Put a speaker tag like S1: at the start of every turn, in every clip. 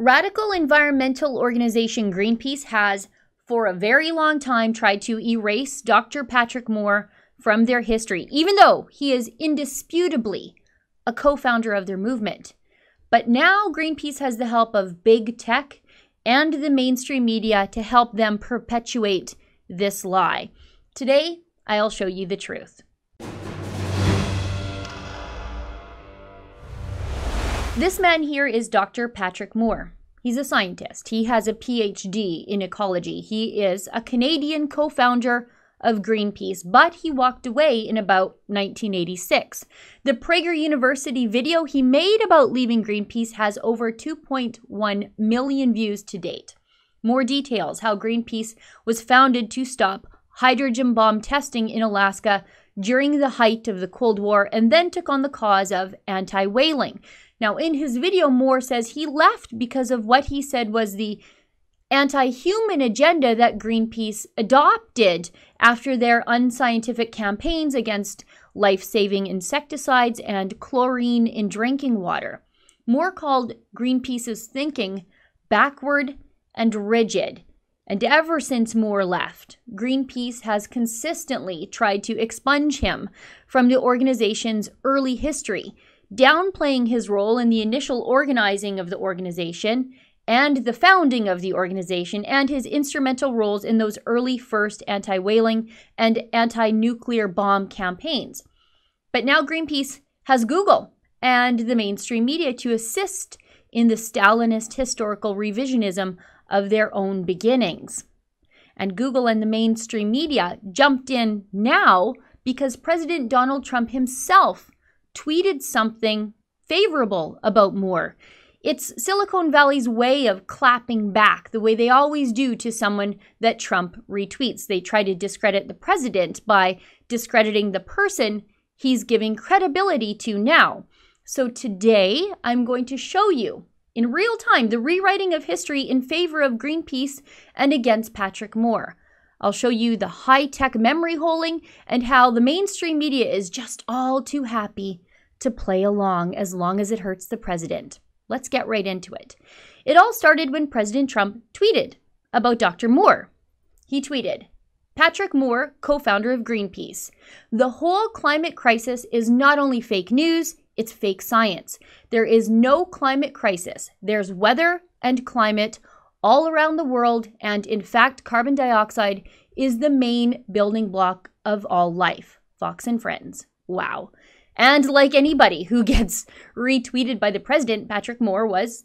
S1: Radical environmental organization Greenpeace has, for a very long time, tried to erase Dr. Patrick Moore from their history, even though he is indisputably a co-founder of their movement. But now Greenpeace has the help of big tech and the mainstream media to help them perpetuate this lie. Today, I'll show you the truth. This man here is Dr. Patrick Moore. He's a scientist. He has a PhD in ecology. He is a Canadian co-founder of Greenpeace, but he walked away in about 1986. The Prager University video he made about leaving Greenpeace has over 2.1 million views to date. More details: how Greenpeace was founded to stop hydrogen bomb testing in Alaska during the height of the Cold War, and then took on the cause of anti-whaling. Now, in his video, Moore says he left because of what he said was the anti-human agenda that Greenpeace adopted after their unscientific campaigns against life-saving insecticides and chlorine in drinking water. Moore called Greenpeace's thinking backward and rigid. And ever since Moore left, Greenpeace has consistently tried to expunge him from the organization's early history, downplaying his role in the initial organizing of the organization and the founding of the organization, and his instrumental roles in those early first anti-whaling and anti-nuclear bomb campaigns. But now Greenpeace has Google and the mainstream media to assist in the Stalinist historical revisionism of their own beginnings. And Google and the mainstream media jumped in now because President Donald Trump himself tweeted something favorable about Moore. It's Silicon Valley's way of clapping back, the way they always do to someone that Trump retweets. They try to discredit the president by discrediting the person he's giving credibility to now. So today, I'm going to show you in real time the rewriting of history in favor of Greenpeace and against Patrick Moore. I'll show you the high-tech memory holing and how the mainstream media is just all too happy to play along as it hurts the president. Let's get right into it. It all started when President Trump tweeted about Dr. Moore. He tweeted, "Patrick Moore, co-founder of Greenpeace. The whole climate crisis is not only fake news, it's fake science. There is no climate crisis. There's weather and climate all around the world, and in fact, carbon dioxide is the main building block of all life. Fox and Friends." Wow. And like anybody who gets retweeted by the president, Patrick Moore was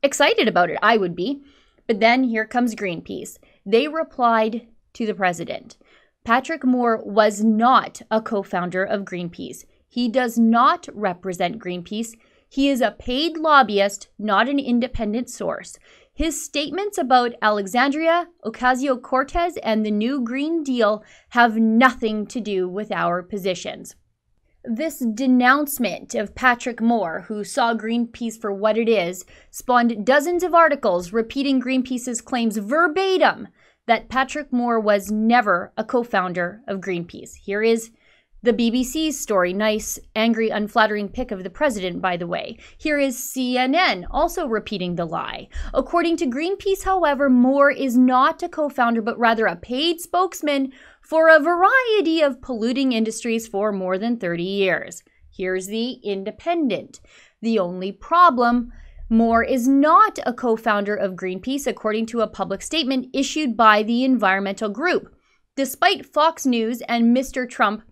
S1: excited about it. I would be. But then here comes Greenpeace. They replied to the president. Patrick Moore was not a co-founder of Greenpeace. He does not represent Greenpeace. He is a paid lobbyist, not an independent source. His statements about Alexandria Ocasio-Cortez and the new Green Deal have nothing to do with our positions. This denouncement of Patrick Moore, who saw Greenpeace for what it is, spawned dozens of articles repeating Greenpeace's claims verbatim that Patrick Moore was never a co-founder of Greenpeace. Here is the BBC's story. Nice, angry, unflattering pic of the president, by the way. Here is CNN also repeating the lie. According to Greenpeace, however, Moore is not a co-founder, but rather a paid spokesman for a variety of polluting industries for more than 30 years. Here's the Independent. The only problem: Moore is not a co-founder of Greenpeace, according to a public statement issued by the environmental group, despite Fox News and Mr. Trump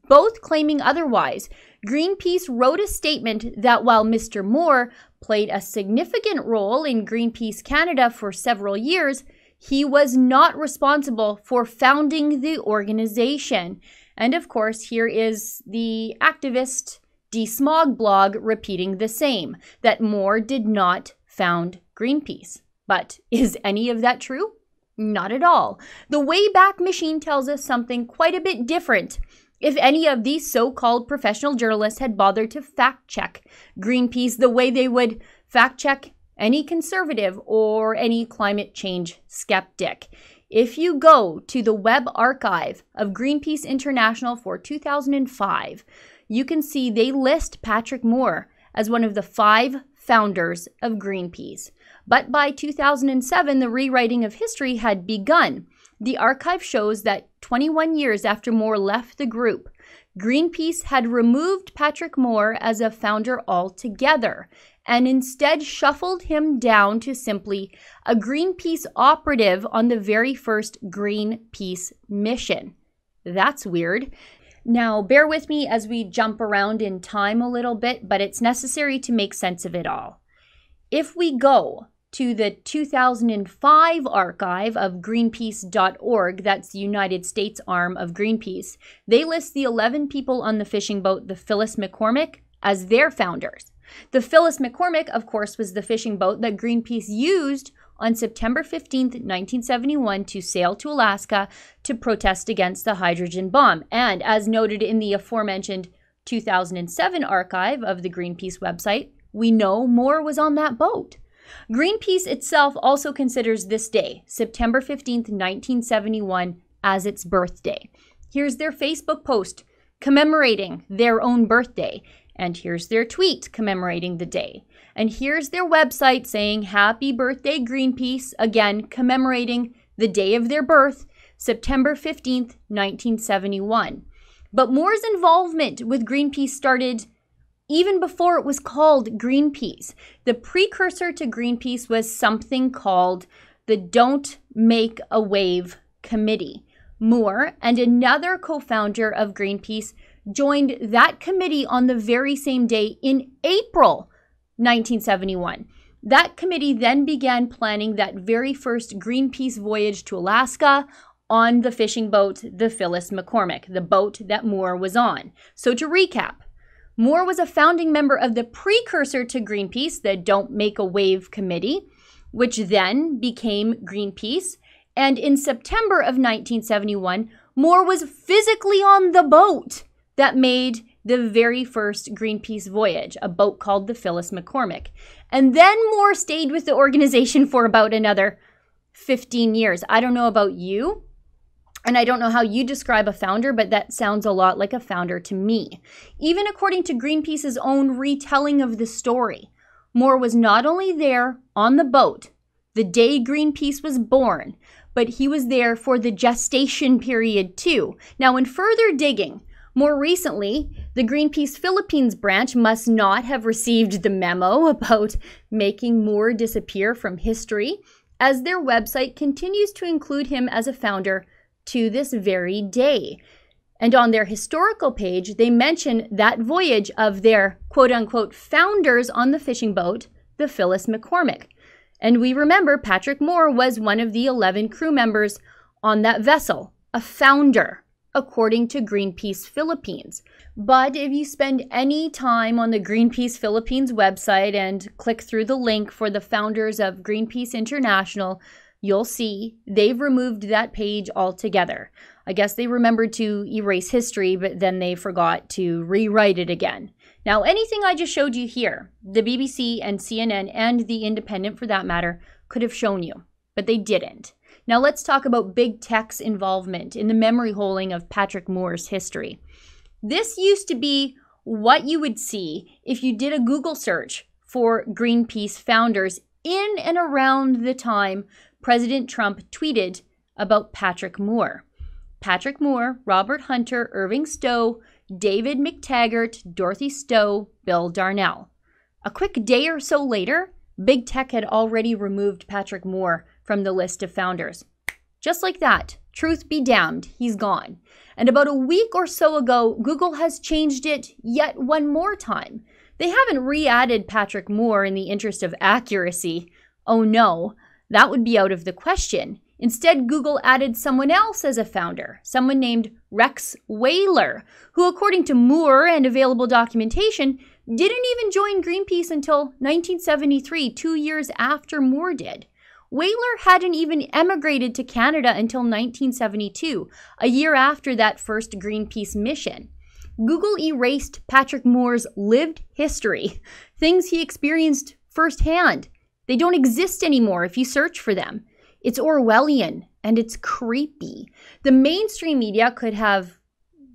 S1: both claiming otherwise. Greenpeace wrote a statement that while Mr. Moore played a significant role in Greenpeace Canada for several years, he was not responsible for founding the organization. And of course, here is the activist DeSmog blog repeating the same, that Moore did not found Greenpeace. But is any of that true? Not at all. The Wayback Machine tells us something quite a bit different. If any of these so-called professional journalists had bothered to fact-check Greenpeace the way they would fact-check any conservative or any climate change skeptic. If you go to the web archive of Greenpeace International for 2005, you can see they list Patrick Moore as one of the 5 founders of Greenpeace. But by 2007, the rewriting of history had begun. The archive shows that 21 years after Moore left the group, Greenpeace had removed Patrick Moore as a founder altogether and instead shuffled him down to simply a Greenpeace operative on the very first Greenpeace mission. That's weird. Now, bear with me as we jump around in time a little bit, but it's necessary to make sense of it all. If we go to the 2005 archive of Greenpeace.org, that's the United States arm of Greenpeace, they list the 11 people on the fishing boat, the Phyllis McCormick, as their founders. The Phyllis McCormick, of course, was the fishing boat that Greenpeace used on September 15th, 1971 to sail to Alaska to protest against the hydrogen bomb. And as noted in the aforementioned 2007 archive of the Greenpeace website, we know Moore was on that boat. Greenpeace itself also considers this day, September 15th, 1971, as its birthday. Here's their Facebook post commemorating their own birthday. And here's their tweet commemorating the day. And here's their website saying, Happy birthday, Greenpeace, again commemorating the day of their birth, September 15th, 1971. But Moore's involvement with Greenpeace started even before it was called Greenpeace. The precursor to Greenpeace was something called the Don't Make a Wave Committee. Moore and another co-founder of Greenpeace joined that committee on the very same day in April 1971. That committee then began planning that very first Greenpeace voyage to Alaska on the fishing boat, the Phyllis McCormick, the boat that Moore was on. So to recap, Moore was a founding member of the precursor to Greenpeace, the Don't Make a Wave Committee, which then became Greenpeace. And in September of 1971, Moore was physically on the boat that made the very first Greenpeace voyage, a boat called the Phyllis McCormick. And then Moore stayed with the organization for about another 15 years. I don't know about you, and I don't know how you describe a founder, but that sounds a lot like a founder to me. Even according to Greenpeace's own retelling of the story, Moore was not only there on the boat the day Greenpeace was born, but he was there for the gestation period too. Now, in further digging, more recently, the Greenpeace Philippines branch must not have received the memo about making Moore disappear from history, as their website continues to include him as a founder to this very day. And on their historical page, they mention that voyage of their quote-unquote founders on the fishing boat, the Phyllis McCormick. And we remember Patrick Moore was one of the 11 crew members on that vessel, a founder, according to Greenpeace Philippines. But if you spend any time on the Greenpeace Philippines website and click through the link for the founders of Greenpeace International, you'll see they've removed that page altogether. I guess they remembered to erase history, but then they forgot to rewrite it again. Now, anything I just showed you here, the BBC and CNN and The Independent for that matter, could have shown you, but they didn't. Now let's talk about big tech's involvement in the memory holing of Patrick Moore's history. This used to be what you would see if you did a Google search for Greenpeace founders in and around the time President Trump tweeted about Patrick Moore. Patrick Moore, Robert Hunter, Irving Stowe, David McTaggart, Dorothy Stowe, Bill Darnell. A quick day or so later, Big Tech had already removed Patrick Moore from the list of founders. Just like that, truth be damned, he's gone. And about a week or so ago, Google has changed it yet one more time. They haven't re-added Patrick Moore in the interest of accuracy. Oh no, that would be out of the question. Instead, Google added someone else as a founder, someone named Rex Whaler, who, according to Moore and available documentation, didn't even join Greenpeace until 1973, 2 years after Moore did. Whaler hadn't even emigrated to Canada until 1972, a year after that first Greenpeace mission. Google erased Patrick Moore's lived history, things he experienced firsthand. They don't exist anymore if you search for them. It's Orwellian and it's creepy. The mainstream media could have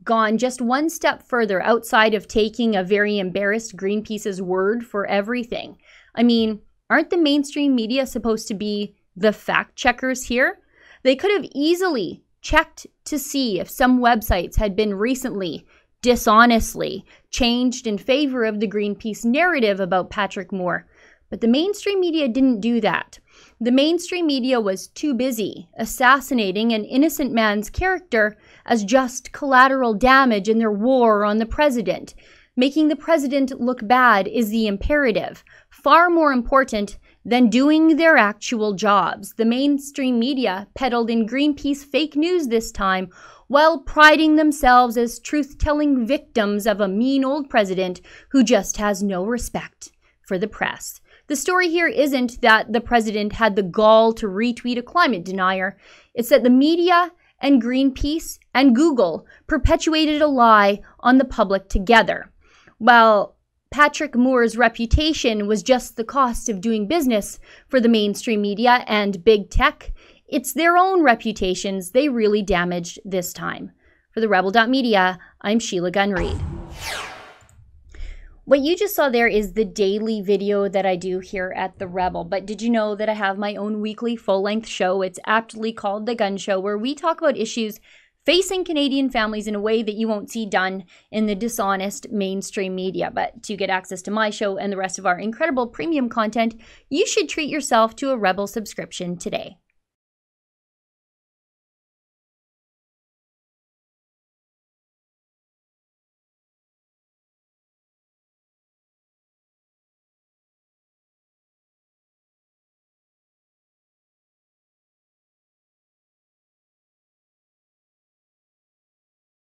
S1: gone just one step further outside of taking a very embarrassed Greenpeace's word for everything. I mean, aren't the mainstream media supposed to be the fact checkers here? They could have easily checked to see if some websites had been recently, dishonestly, changed in favor of the Greenpeace narrative about Patrick Moore. But the mainstream media didn't do that. The mainstream media was too busy assassinating an innocent man's character as just collateral damage in their war on the president. Making the president look bad is the imperative, far more important than doing their actual jobs. The mainstream media peddled in Greenpeace fake news this time, while priding themselves as truth-telling victims of a mean old president who just has no respect for the press. The story here isn't that the president had the gall to retweet a climate denier. It's that the media and Greenpeace and Google perpetuated a lie on the public together. While Patrick Moore's reputation was just the cost of doing business for the mainstream media and big tech, it's their own reputations they really damaged this time. For the Rebel.media, I'm Sheila Gunn Reid. What you just saw there is the daily video that I do here at The Rebel. But did you know that I have my own weekly full-length show? It's aptly called The Gun Show, where we talk about issues facing Canadian families in a way that you won't see done in the dishonest mainstream media. But to get access to my show and the rest of our incredible premium content, you should treat yourself to a Rebel subscription today.